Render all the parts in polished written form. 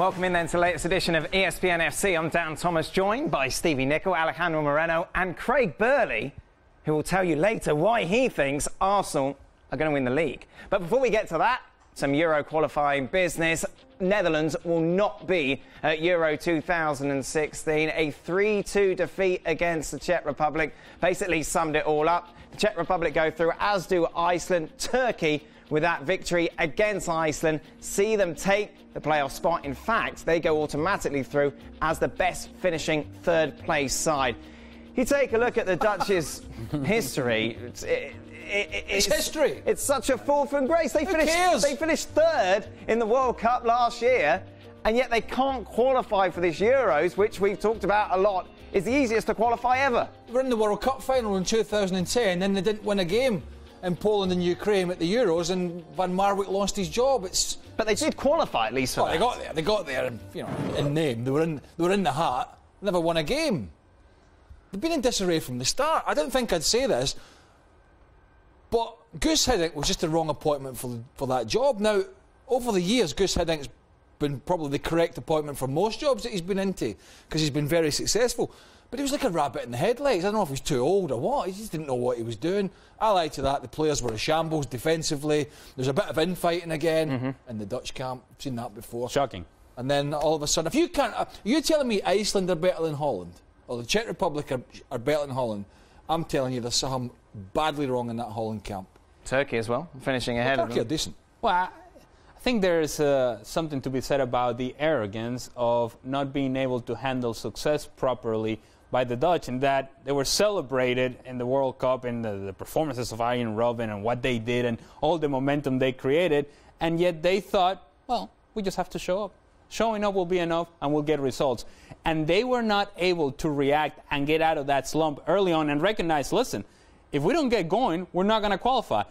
Welcome in then to the latest edition of ESPN FC. I'm Dan Thomas, joined by Stevie Nicol, Alejandro Moreno and Craig Burley, who will tell you later why he thinks Arsenal are going to win the league. But before we get to that, some Euro qualifying business. Netherlands will not be at Euro 2016. A 3-2 defeat against the Czech Republic basically summed it all up. The Czech Republic go through, as do Iceland. Turkey, with that victory against Iceland, see them take the playoff spot. In fact, they go automatically through as the best finishing third place side. You take a look at the Dutch's history. It's history. It's such a fall from grace. They finished third in the World Cup last year, and yet they can't qualify for this Euros, which we've talked about a lot. Is the easiest to qualify ever. They were in the World Cup final in 2010, then they didn't win a game in Poland and Ukraine at the Euros, and Van Marwijk lost his job. But they did qualify at least for that. They got there. They got there, you know, in name. They were in the hat. Never won a game. They've been in disarray from the start. I don't think I'd say this, but Guus Hiddink was just the wrong appointment for that job. Now, over the years, Guus Hiddink's been probably the correct appointment for most jobs that he's been into, because he's been very successful. But he was like a rabbit in the headlights. I don't know if he was too old or what. He just didn't know what he was doing. I lied to that. The players were a shambles defensively. There's a bit of infighting again in the Dutch camp. I've seen that before. Shocking. And then all of a sudden, if you can't, you're telling me Iceland are better than Holland, or the Czech Republic are better than Holland, I'm telling you there's something badly wrong in that Holland camp. Turkey as well, finishing ahead of them. Turkey are decent. Well, I think there's something to be said about the arrogance of not being able to handle success properly by the Dutch, and that they were celebrated in the World Cup in the performances of Arjen Robben and what they did and all the momentum they created, and yet they thought, well, we just have to show up. Showing up will be enough and we'll get results. And they were not able to react and get out of that slump early on and recognize, listen, if we don't get going, we're not going to qualify.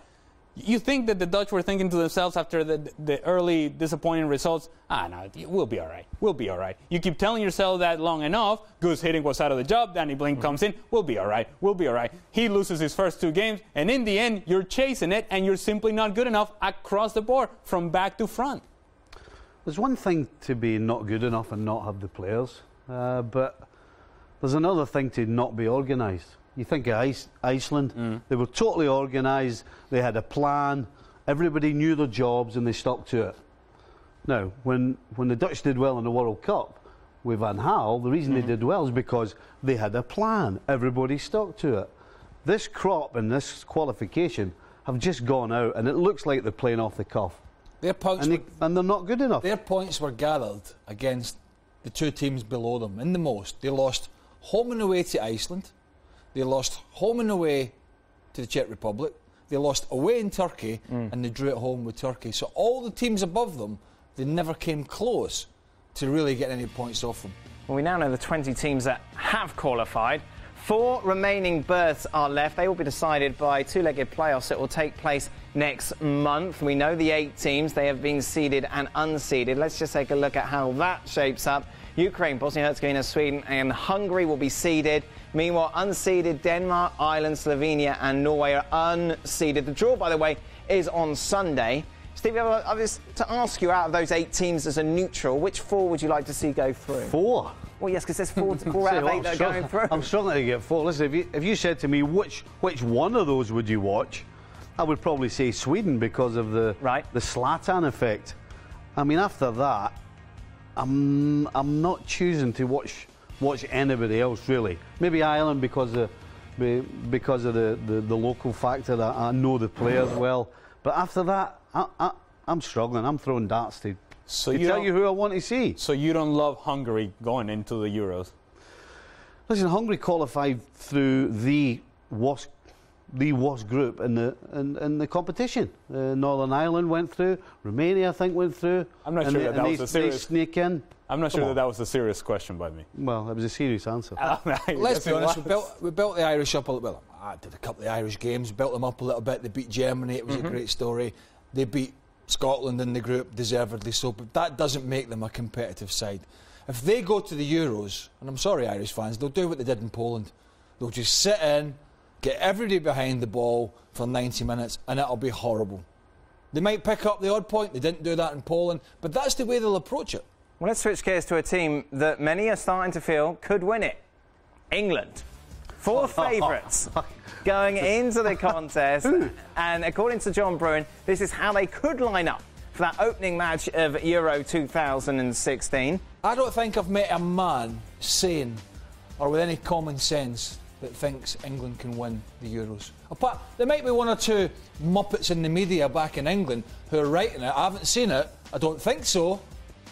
You think that the Dutch were thinking to themselves after the early disappointing results, no, we'll be all right. We'll be all right. You keep telling yourself that long enough. Guus Hiddink was out of the job. Danny Blink comes in. We'll be all right. We'll be all right. He loses his first two games, and in the end, you're chasing it, and you're simply not good enough across the board, from back to front. There's one thing to be not good enough and not have the players, but there's another thing to not be organised. You think of Iceland, they were totally organised, they had a plan, everybody knew their jobs and they stuck to it. Now, when the Dutch did well in the World Cup with Van Gaal, the reason they did well is because they had a plan, everybody stuck to it. This crop and this qualification have just gone out and it looks like they're playing off the cuff. Their points and they're not good enough. Their points were gathered against the two teams below them in the most. They lost home and away to Iceland. They lost home and away to the Czech Republic. They lost away in Turkey, and they drew at home with Turkey. So all the teams above them, they never came close to really getting any points off them. Well, we now know the 20 teams that have qualified. 4 remaining berths are left. They will be decided by two-legged playoffs that will take place next month. We know the 8 teams. They have been seeded and unseeded. Let's just take a look at how that shapes up. Ukraine, Bosnia-Herzegovina, Sweden and Hungary will be seeded. Meanwhile, unseeded Denmark, Ireland, Slovenia and Norway are unseeded. The draw, by the way, is on Sunday. Steve, I was to ask you, out of those 8 teams as a neutral, which 4 would you like to see go through? 4? Well, yes, because there's 4 out of 8 that are going through. I'm struggling to get 4. Listen, if you said to me which one of those would you watch, I would probably say Sweden because of the Zlatan effect. I mean, after that, I'm not choosing to watch anybody else really. Maybe Ireland because of the local factor that I know the players well. But after that, I'm struggling. I'm throwing darts to tell you who I want to see. So you don't love Hungary going into the Euros? Listen, Hungary qualified through the worst group in the competition. Northern Ireland went through. Romania, I think, went through. I'm not sure that was a serious. They sneak in. I'm not sure that was a serious question by me. Well, it was a serious answer. Let's be honest. We built the Irish up a little bit. I did a couple of Irish games, built them up a little bit. They beat Germany. It was a great story. They beat Scotland in the group, deservedly so. But that doesn't make them a competitive side. If they go to the Euros, and I'm sorry, Irish fans, they'll do what they did in Poland. They'll just sit in, get everybody behind the ball for 90 minutes, and it'll be horrible. They might pick up the odd point. They didn't do that in Poland, but that's the way they'll approach it. Well, let's switch gears to a team that many are starting to feel could win it. England. 4 favourites going into the contest. And according to John Bruin, this is how they could line up for that opening match of Euro 2016. I don't think I've met a man sane or with any common sense that thinks England can win the Euros. Apart, there might be one or two muppets in the media back in England who are writing it. I haven't seen it. I don't think so,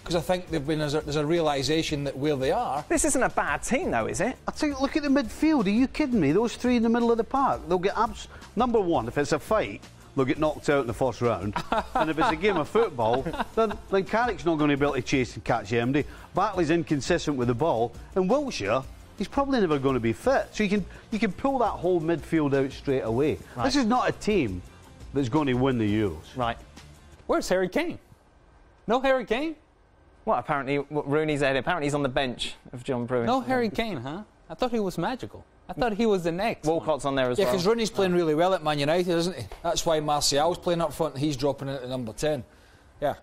because I think there's a realisation that where they are. This isn't a bad team, though, is it? I think, look at the midfield. Are you kidding me? Those 3 in the middle of the park, they'll get number 1, if it's a fight, they'll get knocked out in the first round. And if it's a game of football, then Carrick's not going to be able to chase and catch Emdy. Bartley's inconsistent with the ball. And Wilshere, he's probably never going to be fit. So you can pull that whole midfield out straight away. Right. This is not a team that's going to win the Euros. Right. Where's Harry Kane? No Harry Kane? Well, apparently, Rooney's ahead. Apparently, he's on the bench of John Bruin. No Harry Kane, huh? I thought he was magical. I thought he was the next. Walcott's on there as well. Yeah, because Rooney's playing really well at Man United, isn't he? That's why Martial's playing up front and he's dropping in at number 10. Yeah.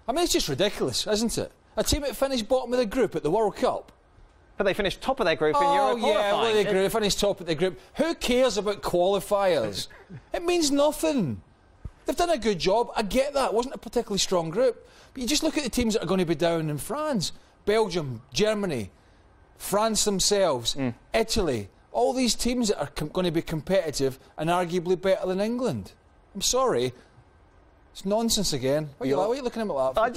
I mean, it's just ridiculous, isn't it? A team that finished bottom of the group at the World Cup. But they finished top of their group in Euro qualifying. Oh, yeah, well, they finished top of the group. Who cares about qualifiers? It means nothing. They've done a good job. I get that. It wasn't a particularly strong group. But you just look at the teams that are going to be down in France. Belgium, Germany, France themselves, Italy. All these teams that are going to be competitive and arguably better than England. I'm sorry. It's nonsense again. What are you looking at me like that? I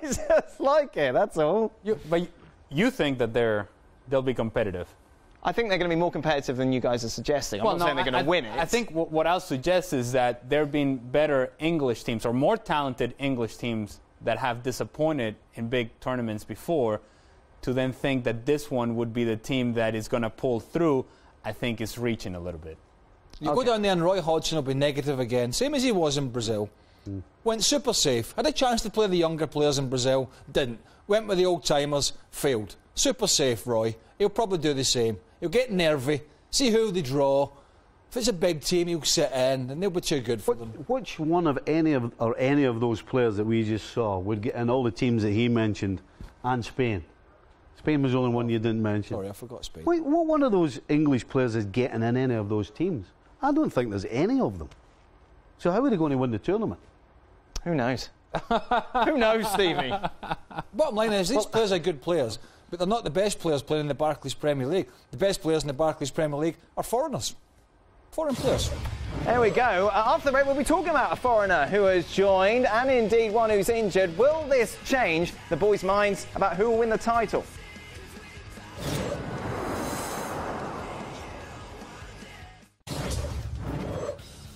just like it, that's all. But you think that they'll be competitive? I think they're going to be more competitive than you guys are suggesting. I'm not saying they're going to win it. I think what I'll suggest is that there have been better English teams or more talented English teams that have disappointed in big tournaments before. To then think that this one would be the team that is going to pull through, I think is reaching a little bit. You go down there and Roy Hodgson will be negative again, same as he was in Brazil. Went super safe, had a chance to play the younger players in Brazil, didn't. Went with the old-timers, failed. Super safe, Roy. He'll probably do the same. He'll get nervy, see who they draw. If it's a big team, he'll sit in, and they'll be too good for them. Which one of any of those players that we just saw would get in all the teams that he mentioned and Spain? Spain was the only one you didn't mention. Sorry, I forgot Spain. Wait, what one of those English players is getting in any of those teams? I don't think there's any of them. So how are they going to win the tournament? Who knows? Who knows, Stevie? Bottom line is, these players are good players, but they're not the best players playing in the Barclays Premier League. The best players in the Barclays Premier League are foreigners. Foreign players. There we go. After the break, we'll be talking about a foreigner who has joined, and indeed one who's injured. Will this change the boys' minds about who will win the title?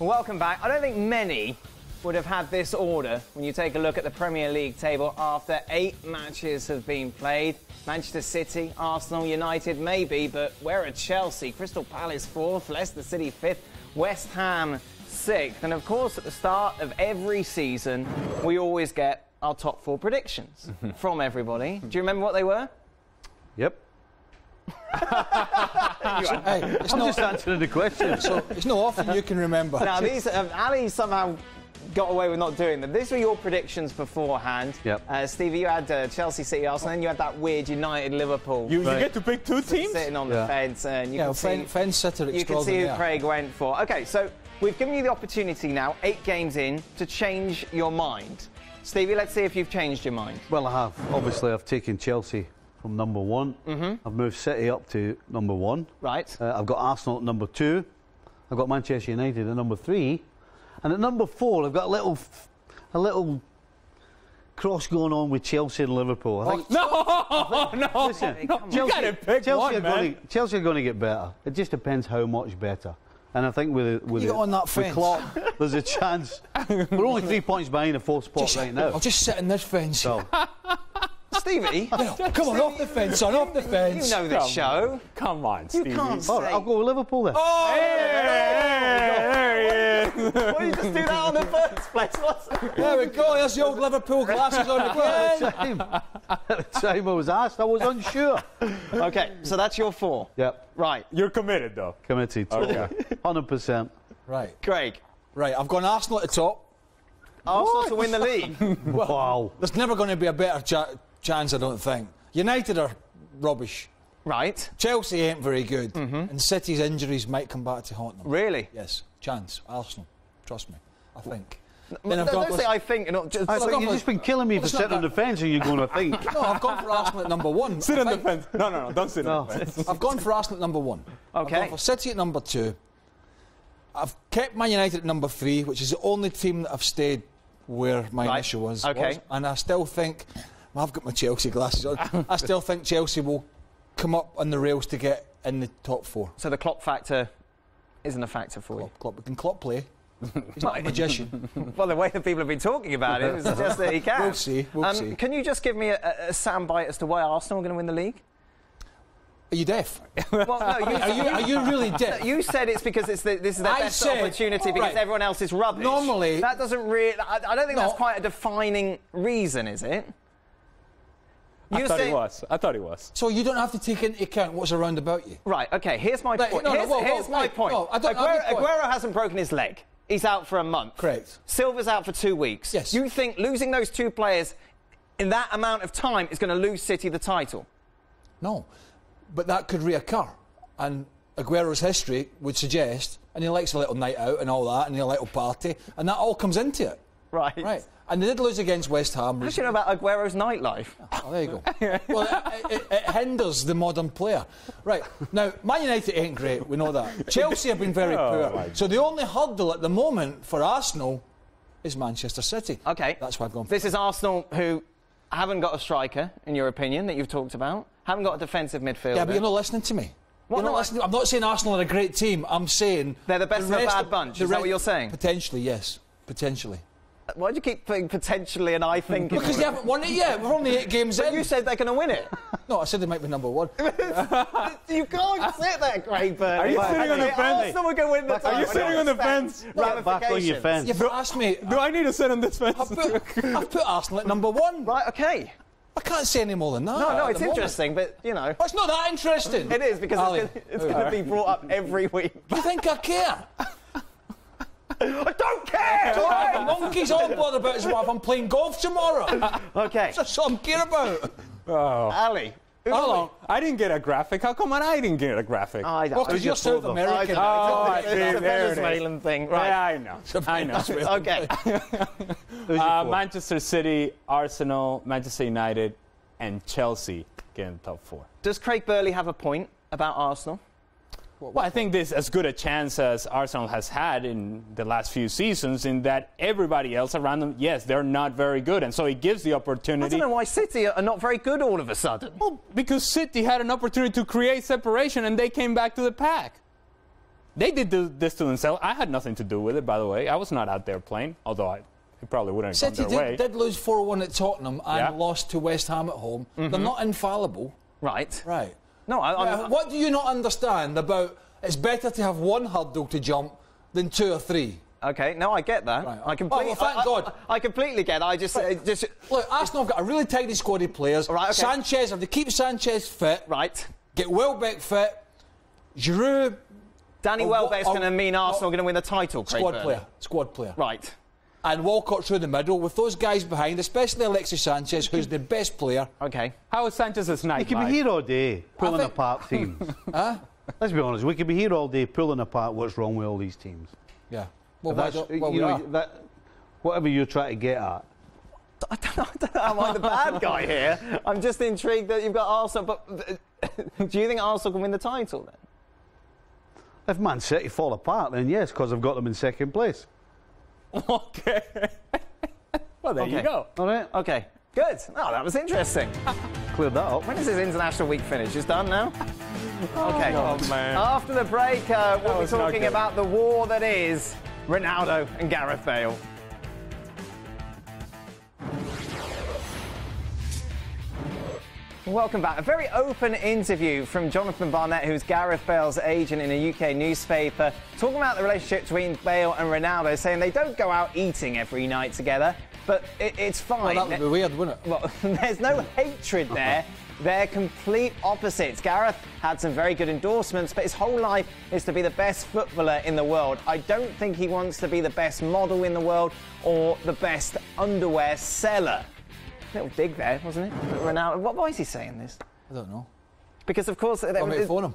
Welcome back. I don't think many would have had this order when you take a look at the Premier League table after 8 matches have been played. Manchester City, Arsenal, United maybe, but where are Chelsea? Crystal Palace 4th, Leicester City 5th, West Ham 6th. And of course, at the start of every season, we always get our top 4 predictions from everybody. Do you remember what they were? Yep. Hey, I'm just answering the question. So it's not often you can remember. Now, these Ali somehow got away with not doing them. These were your predictions beforehand. Yep. Stevie, you had Chelsea, City, Arsenal, and you had that weird United, Liverpool. You get to pick 2 teams? Sitting on the fence, and you can see fence sitter you can see who Craig went for. Okay, so we've given you the opportunity now, 8 games in, to change your mind. Stevie, let's see if you've changed your mind. Well, I have. Obviously, I've taken Chelsea from number 1. I've moved City up to number 1. Right. I've got Arsenal at number 2. I've got Manchester United at number 3. And at number 4, I've got a little cross going on with Chelsea and Liverpool. I think, No! listen, You got to pick one, man. Chelsea are going to get better. It just depends how much better. And I think with on that fence. Klopp, there's a chance. We're only 3 points behind the 4th spot right now. I'll just sit in this fence. So, Stevie? Come on, off the fence, son, off the fence. You know this show. Come on, Stevie. You can't say... all right, I'll go with Liverpool then. Oh, There he is. why did you just do that on the first place? There we go, there's the old Liverpool glasses on again. At the time I was asked, I was unsure. Okay, so that's your 4. Yep, Right. You're committed, though. committed. Okay. 100%. Right, Craig. right, I've gone Arsenal at the top. Arsenal to win the league. Wow. There's never going to be a better chance, I don't think. United are rubbish. Right. Chelsea ain't very good. And City's injuries might come back to haunt them. Really? Yes. Chance. Arsenal. Trust me. I think. Don't say I think. Not just, You've just been killing me for sitting on the fence and you're going to think. No, I've gone for Arsenal at number 1. Sit on the fence. No, don't sit on the fence. I've gone for Arsenal at number 1. Okay. I've gone for City at number 2. I've kept Man United at number 3, which is the only team that I've stayed where my initial was. Okay. And I still think, well, I've got my Chelsea glasses on, I still think Chelsea will come up on the rails to get in the top 4. So the Klopp factor isn't a factor for you? Klopp. Can Klopp play? He's not a magician. Well, the way that people have been talking about it suggests that he can. We'll see. We'll see. Can you just give me a soundbite as to why Arsenal are going to win the league? Are you deaf? Well, no, Are you really deaf? You said it's because this is their best opportunity because everyone else is rubbish. Normally... That doesn't really... I don't think that's quite a defining reason, is it? I thought he was. So you don't have to take into account what's around about you. Right, OK, here's my point. Here's my point. No, I don't have your point. Aguero hasn't broken his leg. He's out for a month. Correct. Silva's out for 2 weeks. Yes. You think losing those 2 players in that amount of time is going to lose City the title? No. But that could reoccur. And Aguero's history would suggest, and he likes a little night out and all that, and a little party, and that all comes into it. Right. Right. And they did lose against West Ham. How do you know about Aguero's nightlife? Oh, there you go. Well, it hinders the modern player. Right. Now, Man United ain't great, we know that. Chelsea have been very poor. So the only hurdle at the moment for Arsenal is Manchester City. OK. That's why I've gone for This is Arsenal who haven't got a striker, in your opinion, that you've talked about. Haven't got a defensive midfielder. Yeah, but you're not listening to me. What, You're not listening. I'm not saying Arsenal are a great team. I'm saying... They're the best of a bad bunch. Is that what you're saying? Potentially, yes. Potentially. Why do you keep putting potentially and I think? Because they haven't won it yet. We're only 8 games in. You said they're going to win it. No, I said they might be number 1. You can't sit there, Craig Burnley. Are you sitting on the fence? Arsenal will go win the title. Are you sitting on the fence? Back on your fence. You've asked me... Do I need to sit on this fence? I've put Arsenal at number 1. Right, OK. I can't say any more than that. No, it's interesting, but, you know... Well, it's not that interesting. It is, because it's going to be brought up every week. You think I care? I don't care! Monkey's all bothered about his wife. I'm playing golf tomorrow. OK. That's all I care about. Ali. Hold on. I didn't get a graphic. How come I didn't get a graphic? I don't Well, because you're South American. It's I see, a there it is. Venezuelan thing. Right. Yeah, I know. OK. Manchester City, Arsenal, Manchester United, and Chelsea get in the top 4. Does Craig Burley have a point about Arsenal? Well, I think this is as good a chance as Arsenal has had in the last few seasons in that everybody else around them, yes, they're not very good. And so it gives the opportunity. I don't know why City are not very good all of a sudden. Well, because City had an opportunity to create separation and they came back to the pack. They did this to themselves. I had nothing to do with it, by the way. I was not out there playing, although it probably wouldn't have City gone their way. did lose 4-1 at Tottenham and lost to West Ham at home. They're not infallible. Right. Right. No, what do you not understand about it's better to have 1 hurdle to jump than 2 or 3? OK, no, I get that. Right. I completely, thank God. I completely get that. I just... Look, Arsenal have got a really tidy squad of players. Right, okay. Sanchez, if they keep Sanchez fit, Right. get Welbeck fit, Giroud... Danny Welbeck's going to mean Arsenal are going to win the title, Craig Burley. Squad player. Right. And Walcott through the middle with those guys behind, especially Alexis Sanchez, who's the best player. OK. How is Sanchez's night? You could be here all day pulling apart teams. Let's be honest, we could be here all day pulling apart what's wrong with all these teams. Yeah. Well, whatever you're trying to get at. I don't know. Am I the bad guy here? I'm just intrigued that you've got Arsenal. But do you think Arsenal can win the title then? If Man City fall apart, then yes, because I've got them in second place. Okay. Well, there you go. All right. OK. Good. Oh, that was interesting. Cleared that up. When does this international week finish? It's done now? OK. Oh, man. After the break, we'll be was not talking good. about the war that is Ronaldo and Gareth Bale. Welcome back. A very open interview from Jonathan Barnett, who's Gareth Bale's agent in a UK newspaper, talking about the relationship between Bale and Ronaldo, saying they don't go out eating every night together, but it's fine. Well, that would be weird, wouldn't it? Well, there's no hatred there. They're complete opposites. Gareth had some very good endorsements, but his whole life is to be the best footballer in the world. I don't think he wants to be the best model in the world or the best underwear seller. little dig there, wasn't it? Ronaldo. Why is he saying this? I don't know. Because, of course... I'm going to phone him.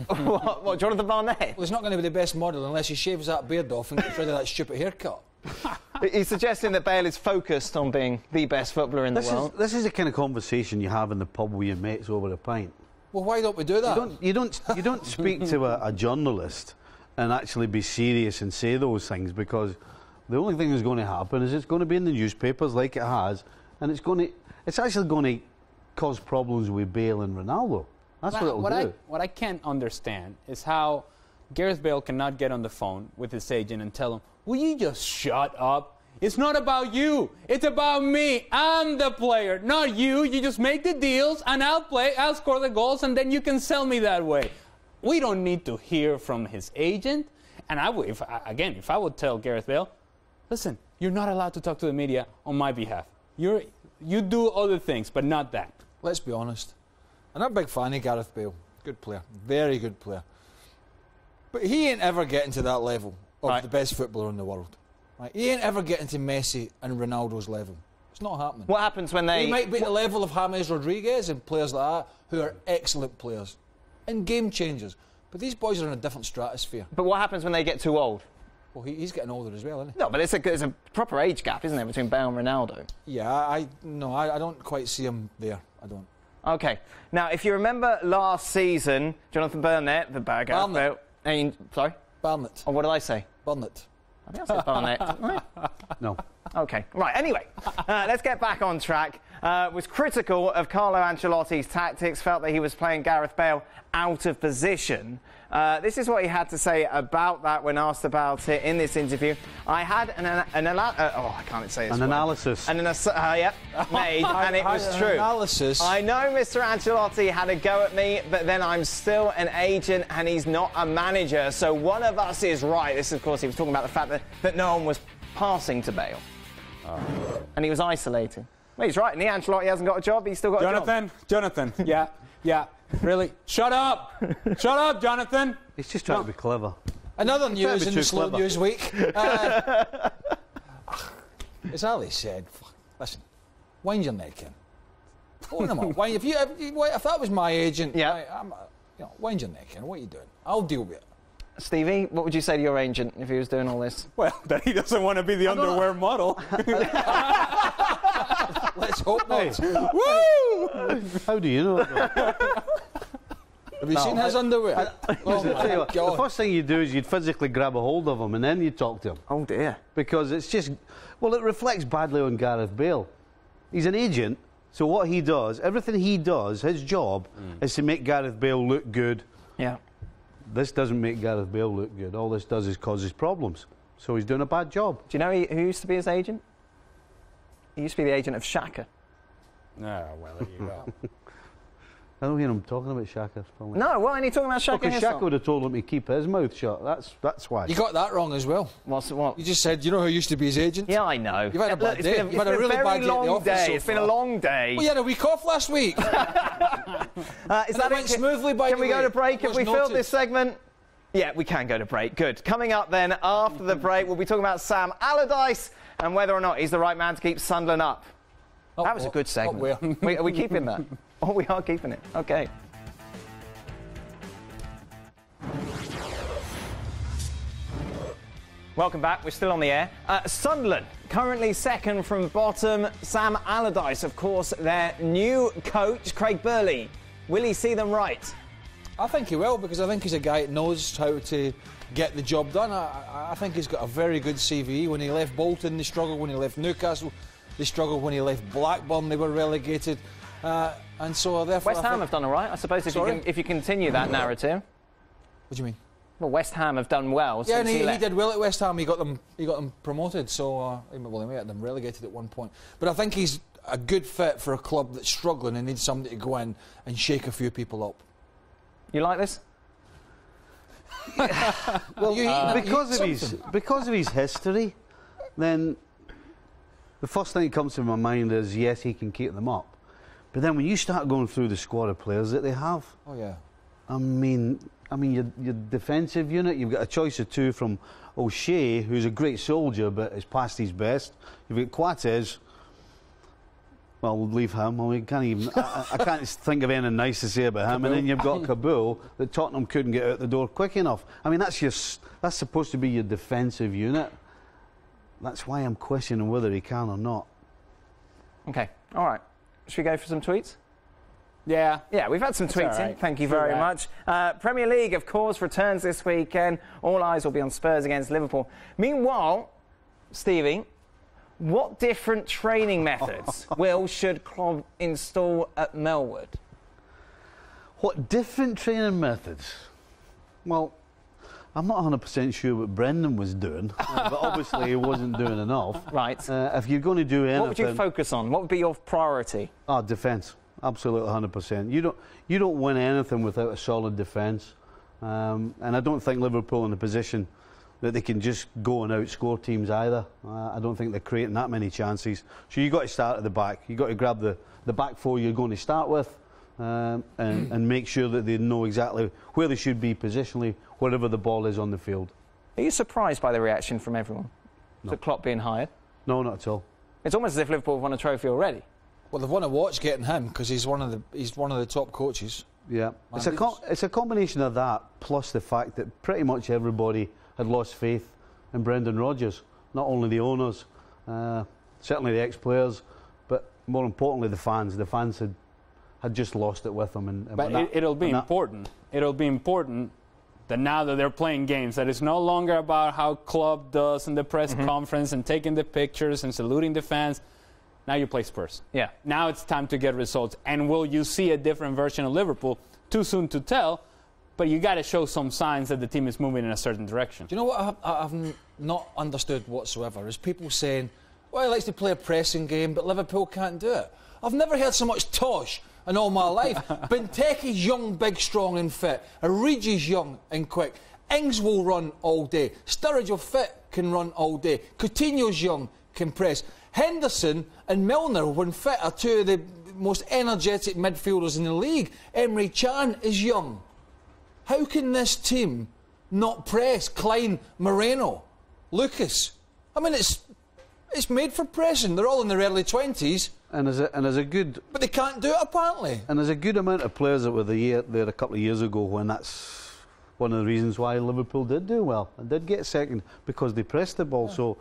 What, Jonathan Barnett? Well, he's not going to be the best model unless he shaves that beard off and gets rid of that stupid haircut. He's suggesting that Bale is focused on being the best footballer in the world. This is the kind of conversation you have in the pub with your mates over a pint. Well, why don't we do that? You don't speak to a journalist and actually be serious and say those things, because the only thing that's going to happen is it's going to be in the newspapers like it has, and it's actually going to cause problems with Bale and Ronaldo. That's what it'll do. What I can't understand is how Gareth Bale cannot get on the phone with his agent and tell him, will you just shut up? It's not about you. It's about me. I'm the player, not you. You just make the deals, and I'll score the goals, and then you can sell me that way. We don't need to hear from his agent. And if I would tell Gareth Bale, listen, you're not allowed to talk to the media on my behalf. You do other things, but not that. Let's be honest. I'm not a big fan of Gareth Bale. Good player. Very good player. But he ain't ever getting to that level of the best footballer in the world. Right? He ain't ever getting to Messi and Ronaldo's level. It's not happening. What happens when they... He might be at the level of James Rodriguez and players like that, who are excellent players and game changers. But these boys are in a different stratosphere. But what happens when they get too old? Well, he's getting older as well, isn't he? No, but it's a proper age gap, isn't there, between Bale and Ronaldo? Yeah, I don't quite see him there. I don't. OK. Now, if you remember last season, Jonathan Barnett, the bad guy... Barnett. Sorry? Barnett. Oh, what did I say? Barnett. I think I said Barnett. No. OK. Right, anyway, let's get back on track. Was critical of Carlo Ancelotti's tactics, felt that he was playing Gareth Bale out of position. This is what he had to say about that when asked about it in this interview. I had I can't say this. An analysis. Made, and it was true. Analysis. I know Mr. Ancelotti had a go at me, but then I'm still an agent and he's not a manager, so one of us is right. This, of course, he was talking about the fact that no one was passing to Bale. And he was isolating. Well, he's right, and Ancelotti hasn't got a job, he's still got a job. Jonathan, yeah, really? Shut up! Shut up, Jonathan! He's just trying to be clever. Another news in the slow news week. As Ali said, listen, wind your neck in. Phone him up. If that was my agent, wind your neck in. What are you doing? I'll deal with it. Stevie, what would you say to your agent if he was doing all this? Well, that he doesn't want to be the underwear model. Let's hope not. Woo! How do you know? Have you seen his underwear? The first thing you do is you'd physically grab a hold of him and then you talk to him. Oh dear. Because it's just, well, it reflects badly on Gareth Bale. He's an agent, so what he does, everything he does, his job, is to make Gareth Bale look good. Yeah. This doesn't make Gareth Bale look good. All this does is causes problems. So he's doing a bad job. Do you know who used to be his agent? He used to be the agent of Shaka. No, well, there you go. I don't hear him talking about Shaka. No, why ain't he talking about Shaka? Because Shaka would have told him to keep his mouth shut. That's why. You got that wrong as well. What? You just said, you know who used to be his agent? Yeah, I know. You've had a bad day. You've had a really bad day at the office so far. It's been a long day. We had a week off last week. Is that went smoothly, by the way. Can we go to break? Have we filled this segment? Yeah, we can go to break. Good. Coming up then, after the break, we'll be talking about Sam Allardyce and whether or not he's the right man to keep Sunderland up. That was a good segment. Are we keeping that? Oh, we are keeping it. OK. Welcome back. We're still on the air. Sunderland, currently second from bottom. Sam Allardyce, of course, their new coach, Craig Burley. Will he see them right? I think he will, because I think he's a guy that knows how to get the job done. I think he's got a very good CV. When he left Bolton, they struggled. When he left Newcastle, they struggled. When he left Blackburn, they were relegated. And so therefore, West Ham have done all right, I suppose, if you continue that narrative. What do you mean? Well, West Ham have done well. Yeah, since and he did well at West Ham. He got them promoted. So he may have them relegated at one point. But I think he's a good fit for a club that's struggling and needs somebody to go in and shake a few people up. You like this? Well, because of his history, then the first thing that comes to my mind is yes, he can keep them up. But then when you start going through the squad of players that they have, oh yeah, I mean your defensive unit, you've got a choice of two from O'Shea, who's a great soldier but is past his best. You've got Coates. Well, we'll leave him. Well, we can't even. I can't think of anything nice to say about him. And then you've got Kabul that Tottenham couldn't get out the door quick enough. I mean, that's supposed to be your defensive unit. That's why I'm questioning whether he can or not. Okay, all right. Should we go for some tweets? Yeah. Yeah, we've had some tweets in. Right. Thank you very much. Premier League, of course, returns this weekend. All eyes will be on Spurs against Liverpool. Meanwhile, Stevie, what different training methods should Klopp install at Melwood? What different training methods? Well, I'm not 100% sure what Brendan was doing, but obviously he wasn't doing enough. Right. If you're going to do anything... What would you focus on? What would be your priority? Defence. Absolutely 100%. You don't win anything without a solid defence. And I don't think Liverpool are in a position that they can just go and outscore teams either. I don't think they're creating that many chances. So you've got to start at the back. You've got to grab the back four you're going to start with and make sure that they know exactly where they should be positionally, wherever the ball is on the field. Are you surprised by the reaction from everyone to Klopp being hired? No, not at all. It's almost as if Liverpool have won a trophy already. Well, they've won a watch getting him because he's one of the top coaches. Yeah, it's a combination of that plus the fact that pretty much everybody had lost faith in Brendan Rodgers. Not only the owners, certainly the ex-players, but more importantly the fans. The fans had just lost it with them. But it'll be important. It'll be important that now that they're playing games, that it's no longer about how Klopp does in the press conference and taking the pictures and saluting the fans. Now you play Spurs. Yeah. Now it's time to get results. And will you see a different version of Liverpool? Too soon to tell, but you got to show some signs that the team is moving in a certain direction. Do you know what I've not understood whatsoever is people saying, well, he likes to play a pressing game, but Liverpool can't do it. I've never heard so much tosh in all my life. Benteke's young, big, strong and fit. Origi's young and quick. Ings will run all day. Sturridge will fit, can run all day. Coutinho's young, can press. Henderson and Milner, when fit, are two of the most energetic midfielders in the league. Emre Can is young. How can this team not press Klein, Moreno, Lucas? I mean, it's made for pressing. They're all in their early 20s. And there's a good... But they can't do it, apparently. And there's a good amount of players that were there a couple of years ago when that's one of the reasons why Liverpool did do well and did get second, because they pressed the ball. Yeah. So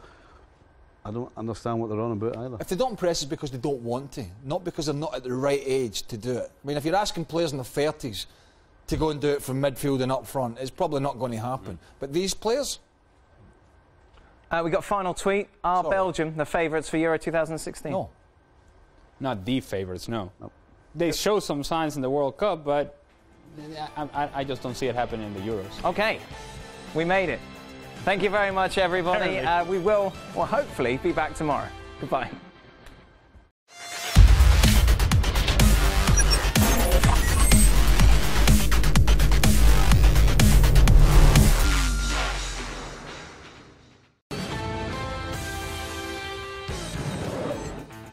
I don't understand what they're on about either. If they don't press, it's because they don't want to, not because they're not at the right age to do it. I mean, if you're asking players in their 30s to go and do it from midfield and up front, it's probably not going to happen. But these players... we got final tweet. Are Belgium the favourites for Euro 2016? No. Not the favourites, no. Nope. They show some signs in the World Cup, but I just don't see it happening in the Euros. Okay, we made it. Thank you very much, everybody. We will, hopefully, be back tomorrow. Goodbye.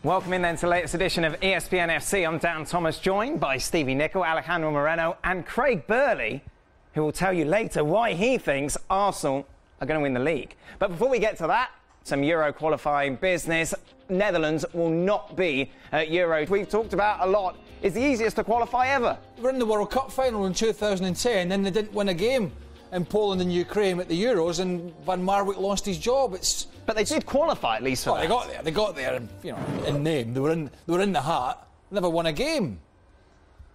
Welcome in then to the latest edition of ESPN FC. I'm Dan Thomas, joined by Stevie Nicol, Alejandro Moreno and Craig Burley, who will tell you later why he thinks Arsenal are going to win the league. But before we get to that, some Euro qualifying business. Netherlands will not be at Euro. We've talked about a lot. It's the easiest to qualify ever. They were in the World Cup final in 2010, and they didn't win a game in Poland and Ukraine at the Euros, and Van Marwijk lost his job. But they did qualify at least for that. They got there. They got there, and, you know, in name. They were in the hat. Never won a game.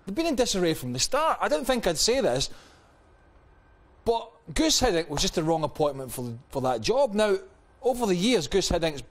They've been in disarray from the start. I didn't think I'd say this, but Gus Hiddink was just the wrong appointment for that job. Now, over the years, Gus Hiddink's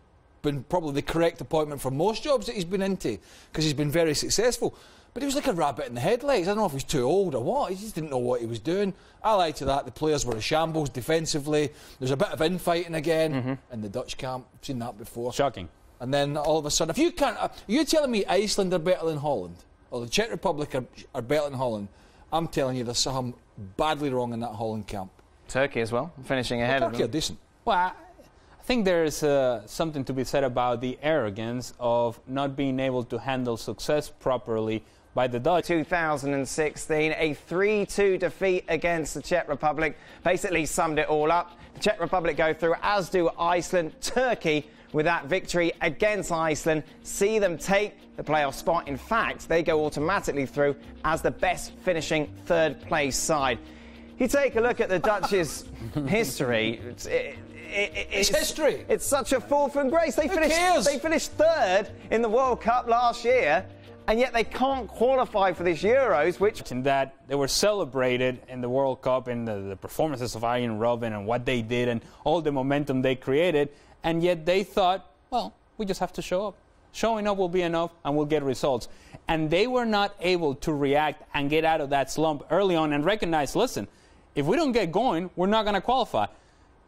been probably the correct appointment for most jobs that he's been into, because he's been very successful. But he was like a rabbit in the headlights. I don't know if he was too old or what. He just didn't know what he was doing. I lied to that. The players were a shambles defensively. There's a bit of infighting again in the Dutch camp. I've seen that before. Shocking. And then all of a sudden, if you can't... you're telling me Iceland are better than Holland, or the Czech Republic are better than Holland, I'm telling you there's something badly wrong in that Holland camp. Turkey as well, finishing ahead of them. Turkey are decent. Well, I think there's something to be said about the arrogance of not being able to handle success properly by the Dutch. 2016, a 3-2 defeat against the Czech Republic basically summed it all up. The Czech Republic go through, as do Iceland. Turkey with that victory against Iceland, see them take the playoff spot. In fact, they go automatically through as the best finishing third-place side. You take a look at the Dutch's history. It's history. It's such a fall from grace. They cares? finished third in the World Cup last year, and yet they can't qualify for this Euros, which... In that they were celebrated in the World Cup in the performances of Arjen Robben and what they did and all the momentum they created, and yet they thought, well, we just have to show up. Showing up will be enough and we'll get results. And they were not able to react and get out of that slump early on and recognize, listen, if we don't get going, we're not going to qualify.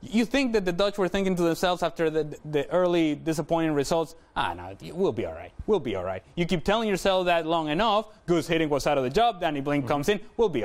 You think that the Dutch were thinking to themselves after the early disappointing results, no, we'll be all right. We'll be all right. You keep telling yourself that long enough, Gus Hiddink was out of the job, Danny Blind comes in, we'll be all right.